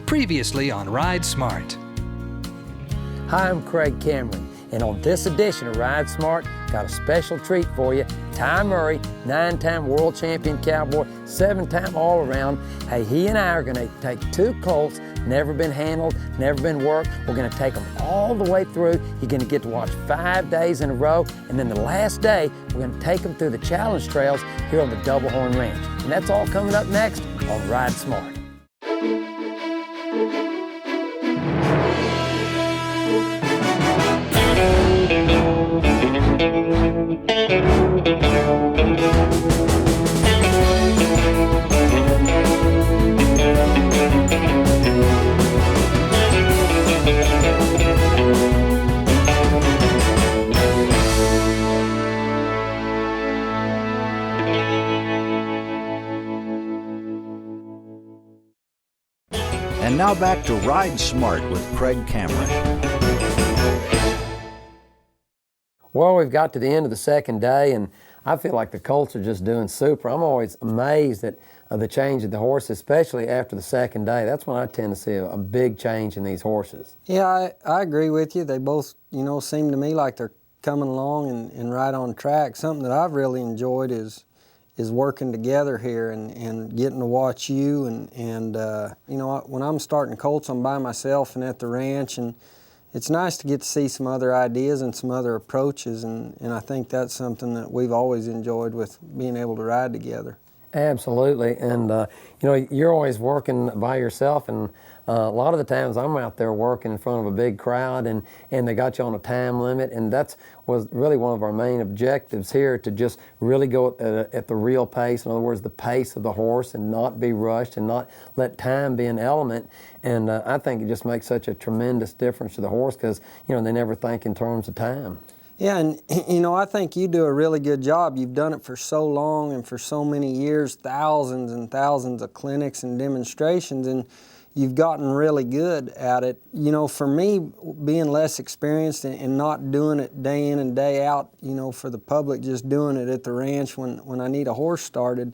Previously on Ride Smart. Hi, I'm Craig Cameron, and on this edition of Ride Smart, got a special treat for you. Ty Murray, 9-time world champion cowboy, 7-time all-around. Hey, he and I are gonna take 2 colts, never been handled, never been worked. We're gonna take them all the way through. You're gonna get to watch 5 days in a row, and then the last day, we're gonna take them through the challenge trails here on the Double Horn Ranch. And that's all coming up next on Ride Smart. And now back to Ride Smart with Craig Cameron. Well, we've got to the end of the second day, and I feel like the colts are just doing super. I'm always amazed at the change of the horses, especially after the second day. That's when I tend to see a big change in these horses. Yeah, I agree with you. They both, seem to me like they're coming along and right on track. Something that I've really enjoyed is working together here and getting to watch you and when I'm starting colts, I'm by myself and at the ranch, and it's nice to get to see some other ideas and some other approaches, and I think that's something that we've always enjoyed with being able to ride together. Absolutely, and you're always working by yourself, and a lot of the times I'm out there working in front of a big crowd, and they got you on a time limit, and that was really one of our main objectives here, to just really go at the real pace. In other words, the pace of the horse, and not be rushed and not let time be an element. And I think it just makes such a tremendous difference to the horse, because they never think in terms of time. Yeah, and I think you do a really good job. You've done it for so long and for so many years, thousands and thousands of clinics and demonstrations, and you've gotten really good at it. For me, being less experienced and not doing it day in and day out, for the public, just doing it at the ranch when I need a horse started,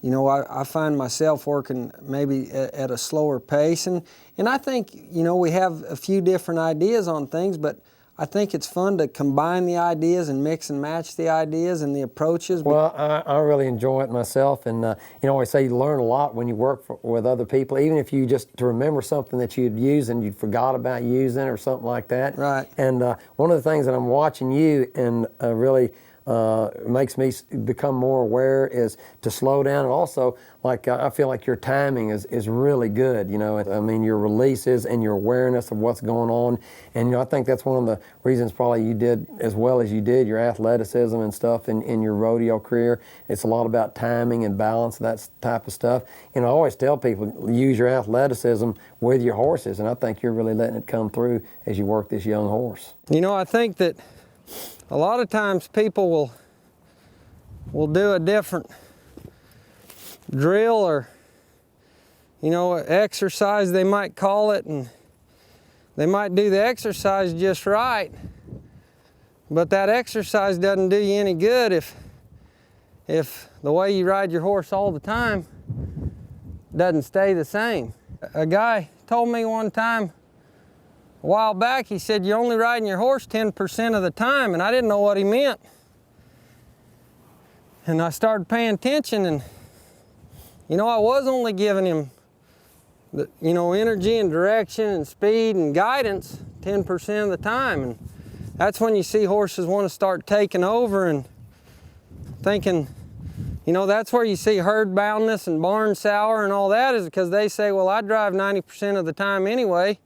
I find myself working maybe at a slower pace. And I think, we have a few different ideas on things, but I think it's fun to combine the ideas and mix and match the ideas and the approaches. Well, I really enjoy it myself, and I always say you learn a lot when you work with other people, even if you just to remember something that you'd use and you forgot about using or something like that. Right. And one of the things that I'm watching you and really makes me become more aware is to slow down, and also I feel like your timing is really good. I mean, your releases and your awareness of what's going on, and I think that's one of the reasons probably you did as well as you did, your athleticism and stuff in your rodeo career. It's a lot about timing and balance, that type of stuff. I always tell people, use your athleticism with your horses, and I think you're really letting it come through as you work this young horse. I think that a lot of times people will do a different drill or, exercise they might call it, and they might do the exercise just right, but that exercise doesn't do you any good if the way you ride your horse all the time doesn't stay the same. A guy told me one time, a while back, he said, you're only riding your horse 10% of the time, and I didn't know what he meant. And I started paying attention, and, I was only giving him, energy and direction and speed and guidance 10% of the time. And that's when you see horses want to start taking over and thinking, that's where you see herd boundness and barn sour and all that, is because they say, well, I drive 90% of the time anyway.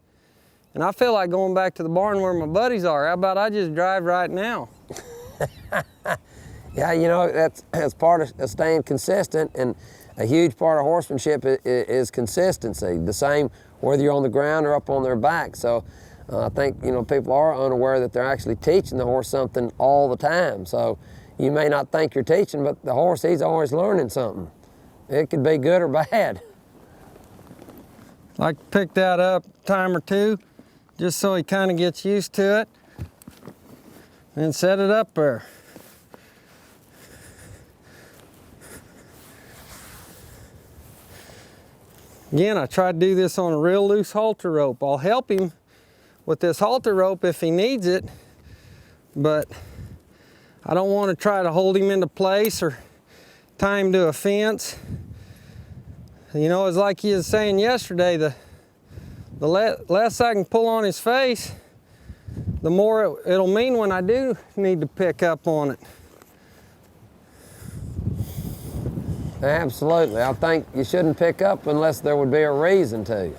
And I feel like going back to the barn where my buddies are. How about I just drive right now? Yeah, that's part of staying consistent, and a huge part of horsemanship is consistency. The same whether you're on the ground or up on their back. So I think, people are unaware that they're actually teaching the horse something all the time. So you may not think you're teaching, but the horse, he's always learning something. It could be good or bad. Like to pick that up a time or two, just so he kind of gets used to it, and set it up there. Again, I tried to do this on a real loose halter rope. I'll help him with this halter rope if he needs it, but I don't want to try to hold him into place or tie him to a fence. You know, it's like you was saying yesterday, the less I can pull on his face, the more it'll mean when I do need to pick up on it. Absolutely. I think you shouldn't pick up unless there would be a reason to.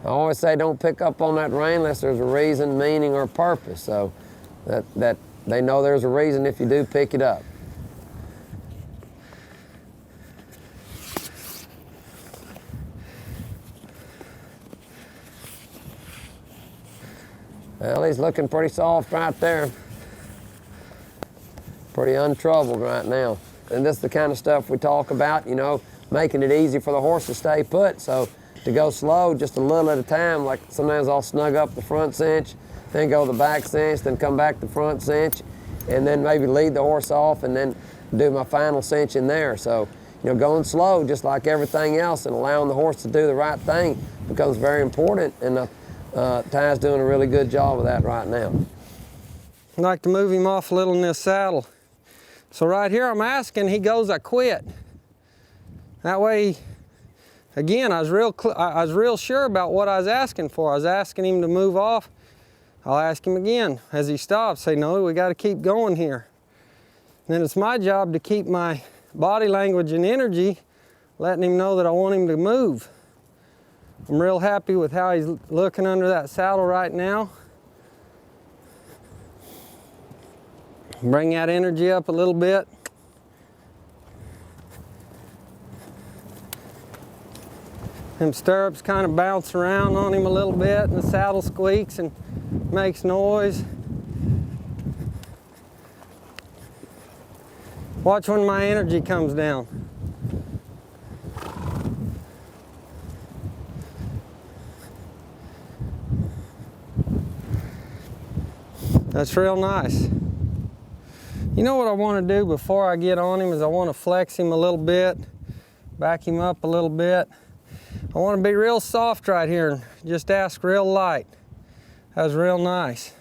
I always say don't pick up on that rein unless there's a reason, meaning, or purpose. So that they know there's a reason if you do pick it up. Well, he's looking pretty soft right there. Pretty untroubled right now. And this is the kind of stuff we talk about, you know, making it easy for the horse to stay put. So to go slow just a little at a time, like sometimes I'll snug up the front cinch, then go the back cinch, then come back the front cinch, and then maybe lead the horse off and then do my final cinch in there. So, you know, going slow just like everything else and allowing the horse to do the right thing becomes very important, and Ty's doing a really good job of that right now. I'd like to move him off a little in this saddle. So right here I'm asking, he goes, I quit. That way, again, I was real sure about what I was asking for. I was asking him to move off. I'll ask him again as he stops, say, no, we got to keep going here. And then it's my job to keep my body language and energy, letting him know that I want him to move. I'm real happy with how he's looking under that saddle right now. Bring that energy up a little bit. Them stirrups kind of bounce around on him a little bit, and the saddle squeaks and makes noise. Watch when my energy comes down. That's real nice. You know what I want to do before I get on him is I want to flex him a little bit, back him up a little bit. I want to be real soft right here and just ask real light. That was real nice.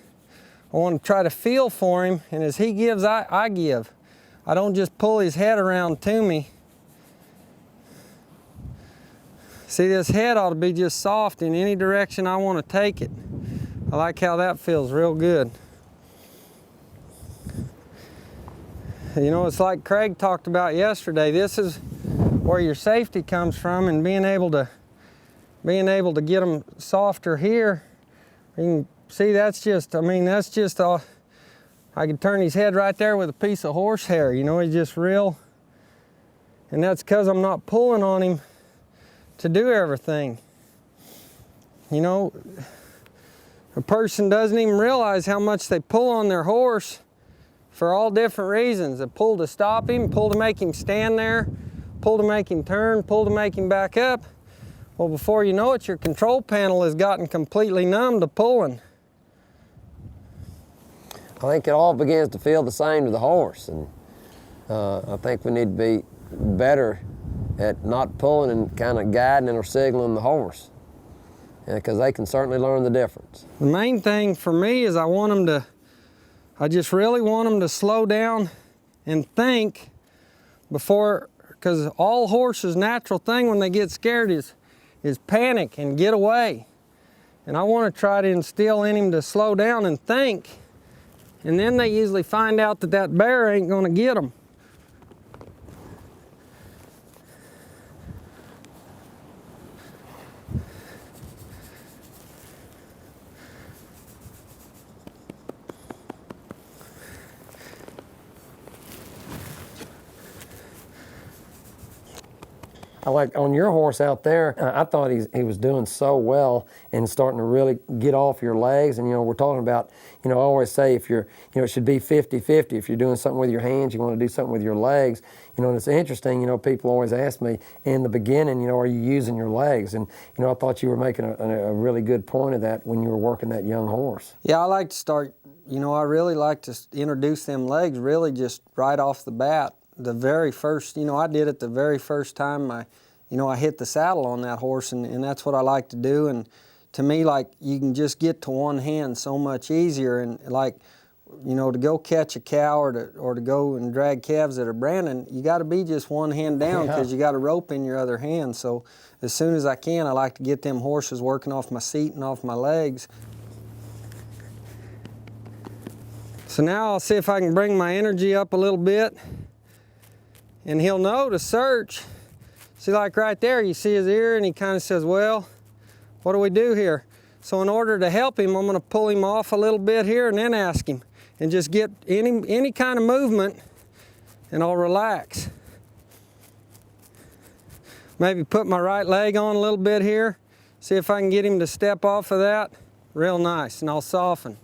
I want to try to feel for him, and as he gives, I give. I don't just pull his head around to me. See, this head ought to be just soft in any direction I want to take it. I like how that feels real good. You know, it's like Craig talked about yesterday. This is where your safety comes from, and being able to get them softer here. You can see that's just, I mean, that's just all. I could turn his head right there with a piece of horsehair. You know, he's just real. And that's because I'm not pulling on him to do everything. You know, a person doesn't even realize how much they pull on their horse for all different reasons. They pull to stop him, pull to make him stand there, pull to make him turn, pull to make him back up. Well, before you know it, your control panel has gotten completely numb to pulling. I think it all begins to feel the same to the horse, and I think we need to be better at not pulling and kind of guiding or signaling the horse, because they can certainly learn the difference. The main thing for me is I just really want them to slow down and think before, because all horses' natural thing when they get scared is panic and get away. And I want to try to instill in him to slow down and think, and then they usually find out that bear ain't going to get them. Like on your horse out there, I thought he was doing so well and starting to really get off your legs. And, you know, we're talking about, you know, I always say if you're, you know, it should be 50-50. If you're doing something with your hands, you want to do something with your legs. You know, and it's interesting, you know, people always ask me in the beginning, you know, are you using your legs? And, you know, I thought you were making a really good point of that when you were working that young horse. Yeah, I like to start, you know, I really like to introduce them legs really just right off the bat. The very first, you know, I did it the very first time my you know, I hit the saddle on that horse, and that's what I like to do. And to me, like, you can just get to one hand so much easier. And like, you know, to go catch a cow or to go and drag calves that are branding, you got to be just one hand down because you got a rope in your other hand. So as soon as I can, I like to get them horses working off my seat and off my legs. So now I'll see if I can bring my energy up a little bit, and he'll know to search. See, like right there, you see his ear, and he kind of says, well, what do we do here? So in order to help him, I'm going to pull him off a little bit here and then ask him, and just get any kind of movement, and I'll relax. Maybe put my right leg on a little bit here, see if I can get him to step off of that. Real nice, and I'll soften.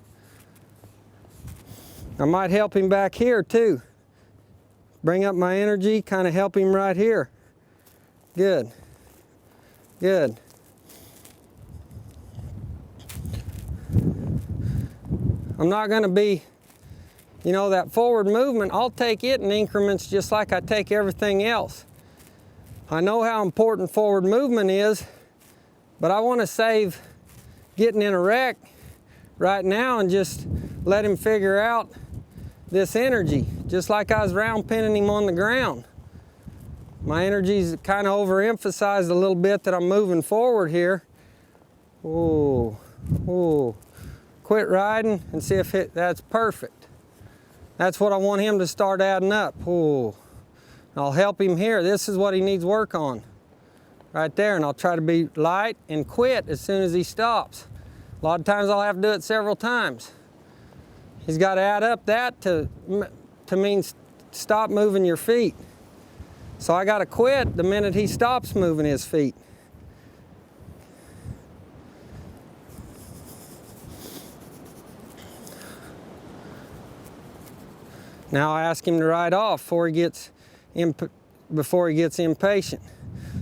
I might help him back here too. Bring up my energy, kind of help him right here. Good, good. I'm not going to be, you know, that forward movement, I'll take it in increments just like I take everything else. I know how important forward movement is, but I want to save getting in a wreck right now and just let him figure out this energy, just like I was round pinning him on the ground. My energy's kind of overemphasized a little bit that I'm moving forward here. Ooh, ooh. Quit riding and see if that's perfect. That's what I want him to start adding up. Ooh. I'll help him here. This is what he needs work on. Right there, and I'll try to be light and quit as soon as he stops. A lot of times I'll have to do it several times. He's got to add up that to mean stop moving your feet. So I got to quit the minute he stops moving his feet. Now I ask him to ride off before he gets impatient.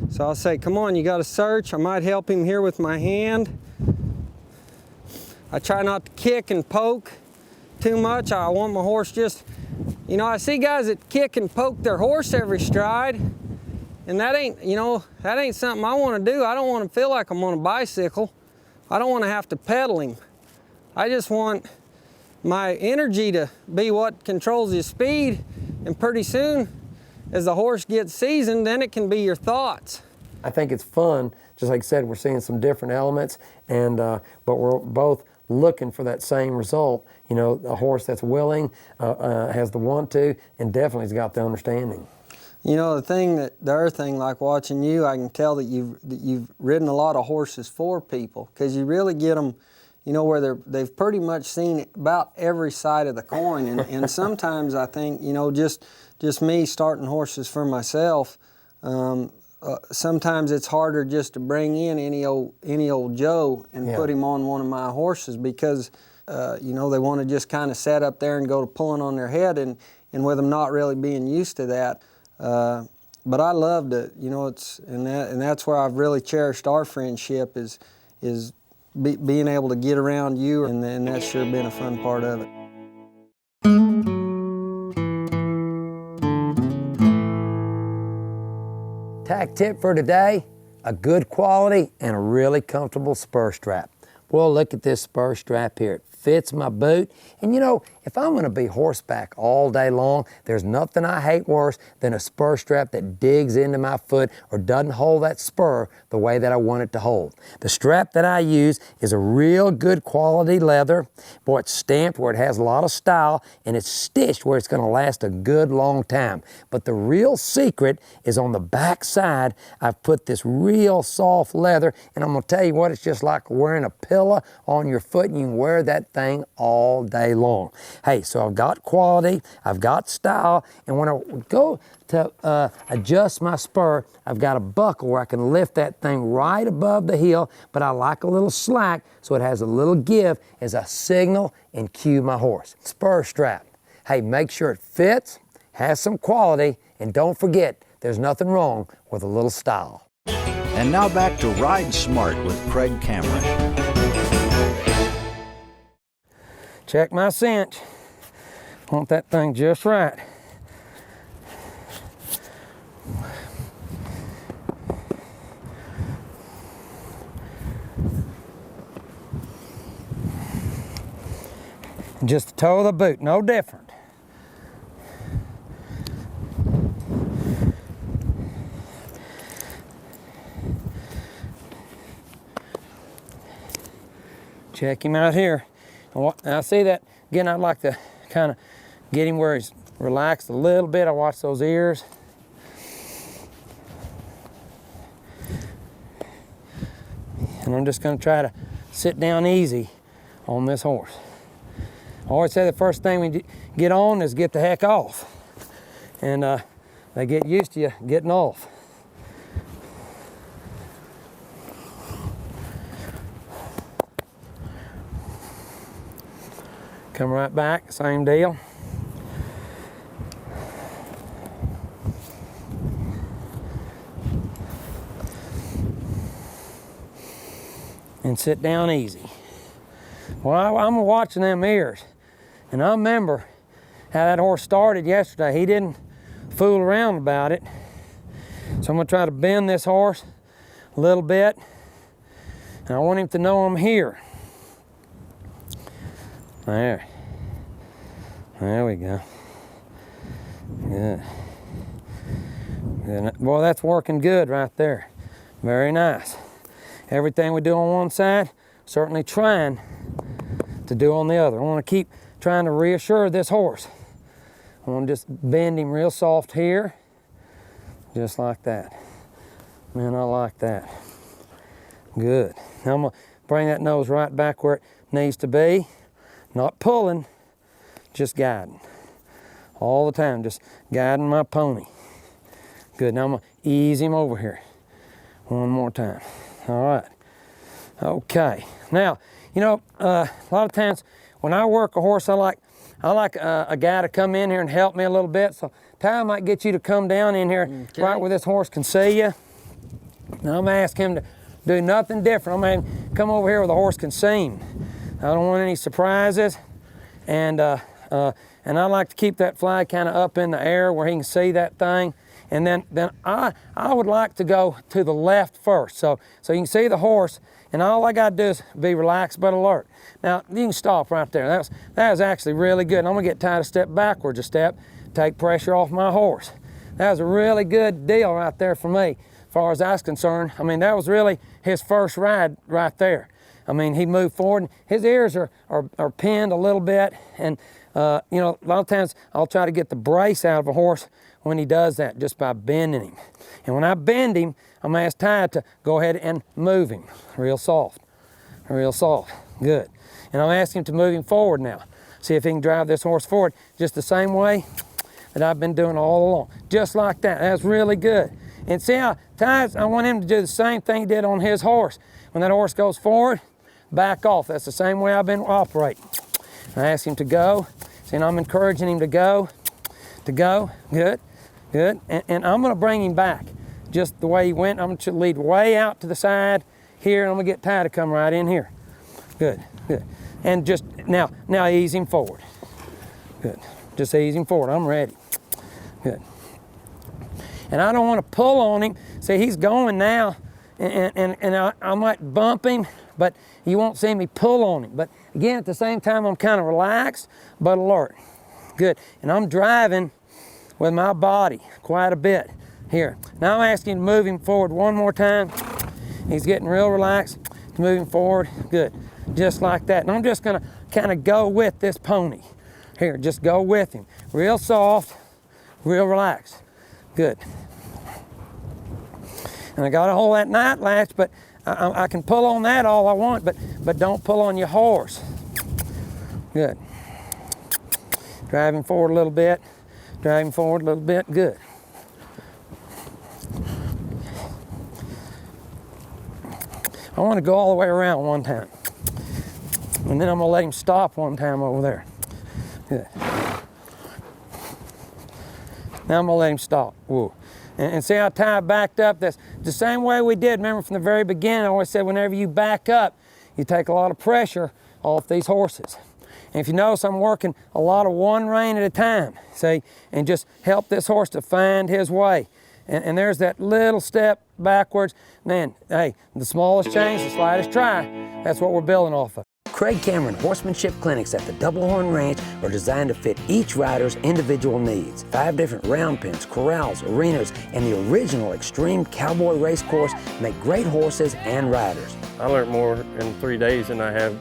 So I'll say, come on, you got to search. I might help him here with my hand. I try not to kick and poke too much. I want my horse just, you know, I see guys that kick and poke their horse every stride, and that ain't, you know, that ain't something I want to do. I don't want to feel like I'm on a bicycle. I don't want to have to pedal him. I just want my energy to be what controls his speed, and pretty soon, as the horse gets seasoned, then it can be your thoughts. I think it's fun, just like I said, we're seeing some different elements, and but we're both looking for that same result. You know, a horse that's willing, has the want to, and definitely has got the understanding. You know, the other thing, like watching you, I can tell that you've ridden a lot of horses for people, because you really get them, you know, where they've pretty much seen about every side of the coin, and sometimes I think, you know, just me starting horses for myself, sometimes it's harder just to bring in any old Joe and put him on one of my horses, because you know, they want to just kind of set up there and go to pulling on their head, and with them not really being used to that. But I loved it, you know. And that's where I've really cherished our friendship is being able to get around you, and that's sure been a fun part of it. Tack tip for today, a good quality and a really comfortable spur strap. Well, look at this spur strap here. It fits my boot. And you know, if I'm going to be horseback all day long, there's nothing I hate worse than a spur strap that digs into my foot or doesn't hold that spur the way that I want it to hold. The strap that I use is a real good quality leather. Boy, it's stamped where it has a lot of style, and it's stitched where it's going to last a good long time. But the real secret is on the back side. I've put this real soft leather, and I'm going to tell you what, it's just like wearing a pillow on your foot, and you can wear that thing all day long. Hey, so I've got quality, I've got style, and when I go to adjust my spur, I've got a buckle where I can lift that thing right above the heel, but I like a little slack so it has a little give as I signal and cue my horse. Spur strap. Hey, make sure it fits, has some quality, and don't forget, there's nothing wrong with a little style. And now back to Ride Smart with Craig Cameron. Check my cinch. Want that thing just right. Just the toe of the boot, no different. Check him out here. I see that. Again, I'd like to kind of get him where he's relaxed a little bit. I watch those ears. And I'm just going to try to sit down easy on this horse. I always say the first thing we get on is get the heck off. And they get used to you getting off. Come right back, same deal. And sit down easy. Well, I'm watching them ears, and I remember how that horse started yesterday. He didn't fool around about it. So I'm gonna try to bend this horse a little bit, and I want him to know I'm here. There. There we go. Good. Good. Boy, that's working good right there. Very nice. Everything we do on one side, certainly trying to do on the other. I want to keep trying to reassure this horse. I want to just bend him real soft here, just like that. Man, I like that. Good. Now I'm going to bring that nose right back where it needs to be. Not pulling, just guiding. All the time, just guiding my pony. Good, now I'm gonna ease him over here. One more time. All right. Okay. Now, you know, a lot of times when I work a horse, I like a guy to come in here and help me a little bit. So Ty, I might get you to come down in here right where this horse can see you. Now I'm gonna ask him to do nothing different. I'm gonna have him come over here where the horse can see him. I don't want any surprises, and I like to keep that flag kind of up in the air where he can see that thing. And then I would like to go to the left first, so you can see the horse, and all I got to do is be relaxed but alert. Now you can stop right there. That was actually really good. And I'm gonna get Ty to step backwards a step, take pressure off my horse. That was a really good deal right there for me, as far as I was concerned. I mean, that was really his first ride right there. I mean, he moved forward, and his ears are pinned a little bit, and you know, a lot of times I'll try to get the brace out of a horse when he does that, just by bending him. And when I bend him, I'm gonna ask Ty to go ahead and move him, real soft, good. And I'm asking him to move him forward now. See if he can drive this horse forward just the same way that I've been doing all along, just like that. That's really good. And see how Ty's, I want him to do the same thing he did on his horse. When that horse goes forward, back off. That's the same way I've been operating. I ask him to go. See, and I'm encouraging him to go, good, good. And I'm gonna bring him back just the way he went. I'm gonna lead way out to the side here, and I'm gonna get Ty to come right in here. Good, good. And just, now ease him forward. Good, just ease him forward, I'm ready. Good. And I don't wanna pull on him. See, he's going now, and I might bump him, but you won't see me pull on him. But again, at the same time, I'm kind of relaxed, but alert. Good, and I'm driving with my body quite a bit here. Now I'm asking him to move him forward one more time. He's getting real relaxed, moving forward, good, just like that. And I'm just gonna kind of go with this pony. Here, just go with him. Real soft, real relaxed, good. And I gotta hold that night latch, but I can pull on that all I want, but don't pull on your horse. Good. Drive him forward a little bit. Drive him forward a little bit. Good. I want to go all the way around one time. And then I'm going to let him stop one time over there. Good. Now I'm going to let him stop. Whoa. And see how Ty backed up? That's the same way we did. Remember from the very beginning, I always said whenever you back up, you take a lot of pressure off these horses. And if you notice, I'm working a lot of one rein at a time, see, and just help this horse to find his way. And there's that little step backwards. Man, hey, the smallest change, the slightest try, that's what we're building off of. Craig Cameron Horsemanship clinics at the Double Horn Ranch are designed to fit each rider's individual needs. 5 different round pens, corrals, arenas, and the original extreme cowboy race course make great horses and riders. I learned more in 3 days than I have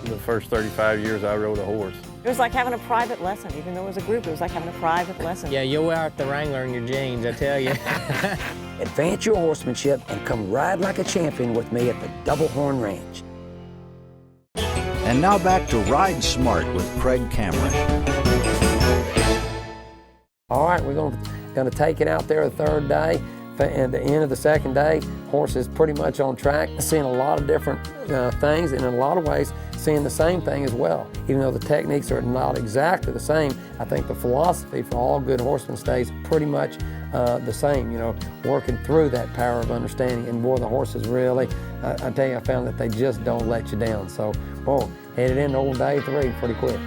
the first 35 years I rode a horse. It was like having a private lesson. Even though it was a group, it was like having a private lesson. Yeah, you'll wear out the Wrangler in your jeans, I tell you. Advance your horsemanship and come ride like a champion with me at the Double Horn Ranch. And now back to Ride Smart with Craig Cameron. All right, we're going to take it out there the 3rd day. At the end of the 2nd day, horse is pretty much on track, seeing a lot of different things, and in a lot of ways, seeing the same thing as well. Even though the techniques are not exactly the same, I think the philosophy for all good horsemen stays pretty much the same, you know, working through that power of understanding. And boy, the horses really, I tell you, I found that they just don't let you down. So, whoa, headed into old day 3 pretty quick.